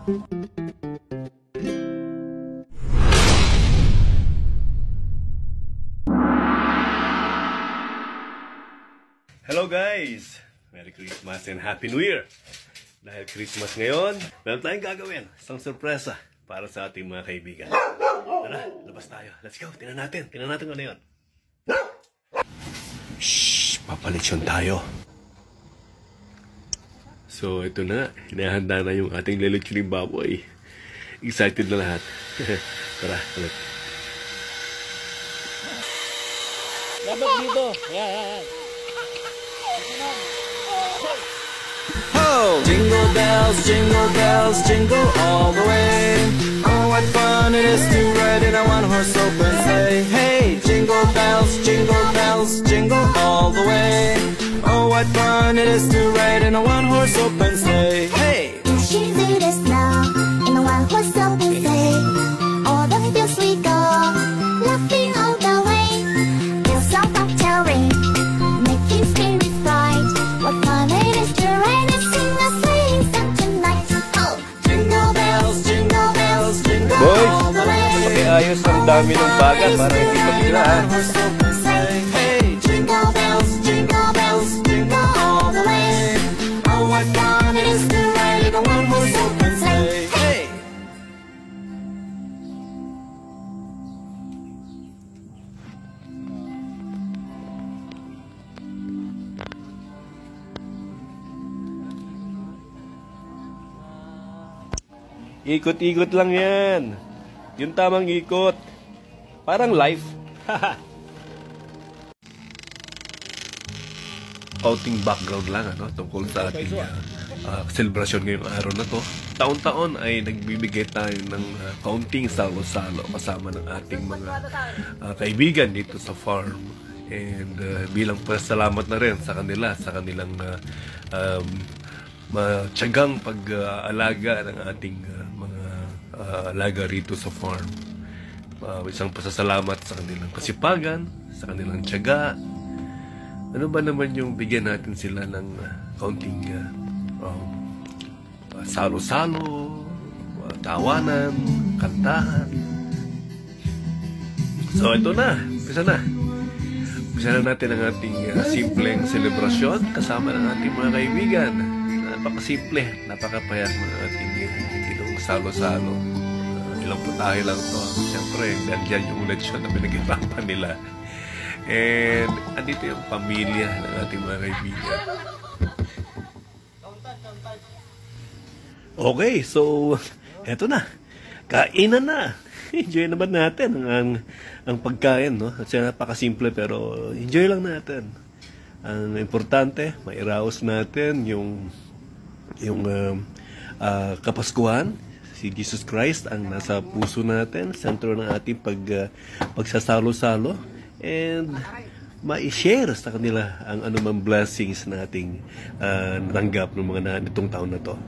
Hello guys! Merry Christmas and Happy New Year! Dahil Christmas ngayon, meron tayong gagawin. Isang sorpresa para sa ating mga kaibigan. Tara, labas tayo. Let's go. Tingnan natin. Tingnan natin kung ano yun. Shhh! Papalitsyon tayo. So, ito na. Hinahanda na yung ating lelitsyuning baboy. Excited na lahat. Tara, ulit. Dapat dito. Yan. Oh, jingle bells, jingle all the way. Oh, what fun it is to ride in a one-horse open sleigh. Hey, jingle bells, jingle all the way. Oh, what fun it is to ride in a one-horse open sleigh. Hey, dashing through the snow in a one-horse open sleigh. All the fields we go, laughing all the way. Bells of bobtail ring, making spirits bright. What fun it is to ride and sing a sleighing song tonight. Oh, jingle bells, jingle Boy, all the way. pakiayos ang dami ng bagat para hindi pagbilaan. hey, jingle bells, jingle all the way. Oh, what fun it is to ride in a one-horse open sleigh. Hey. Ikot-ikot lang yan. Yung tamang ikot. Parang life. Outing background lang tungkol sa ating celebration ngayong araw na to. Taon-taon ay nagbibigay tayo ng counting salo-salo kasama ng ating mga kaibigan dito sa farm. And bilang pasalamat na rin sa kanila, sa kanilang matyagang pag-alaga ng ating mga alaga rito sa farm. Isang pasasalamat sa kanilang kasipagan, sa kanilang tiyaga. Ano ba naman yung bigyan natin sila ng kaunting salo-salo, tawanan, kantahan. So ito na, umpisa na. Umpisa na natin ang ating simpleng selebrasyon kasama ng ating mga kaibigan. Napakasimple, napakapayat ng ating itong salo-salo. Ilang putahe lang to. Siyempre, nandiyan yung lechon na pinag-ipapan nila. And andito yung pamilya ng ating mga kaibigan. Okay, so eto na. Kainan na. Enjoy naman natin ang pagkain, no? Kasi napakasimple pero enjoy lang natin. Ang importante, mairaos natin yung Kapaskuhan, si Jesus Christ ang nasa puso natin, sentro ng ating pagsasalo-salo, and ma-share sa kanila ang anumang blessings na ating natanggap ng mga nitong taon na to.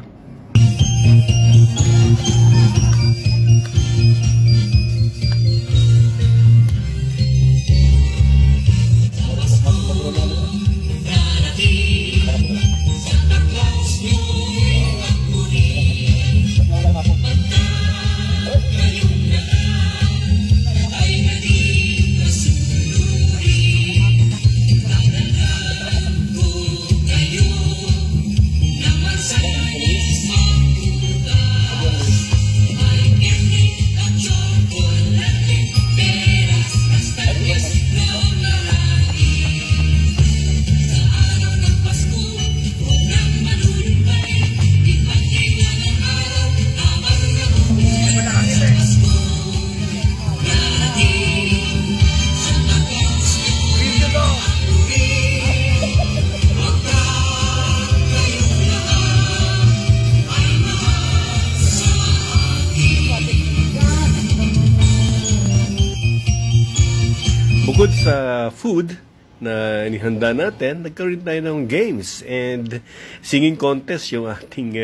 Bukod sa food na inihanda natin, nagkaroon tayo ng games and singing contest yung ating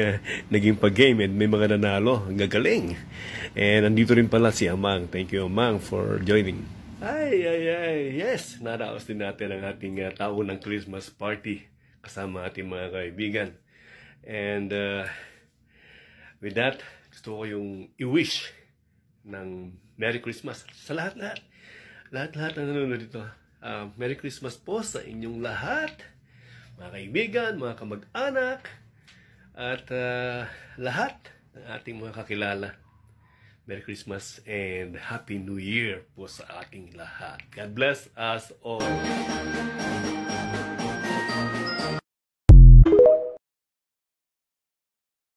naging pag-game and may mga nanalo. Ang gagaling. And nandito rin pala si Amang. Thank you, Amang, for joining. Ay. Yes, naraos din natin ang ating taon ng Christmas party kasama ating mga kaibigan. And with that, gusto ko yung i-wish ng Merry Christmas sa lahat-lahat. Lahat-lahat na nanonood dito. Merry Christmas po sa inyong lahat. Mga kaibigan, mga kamag-anak, at lahat ng ating mga kakilala. Merry Christmas and Happy New Year po sa ating lahat. God bless us all.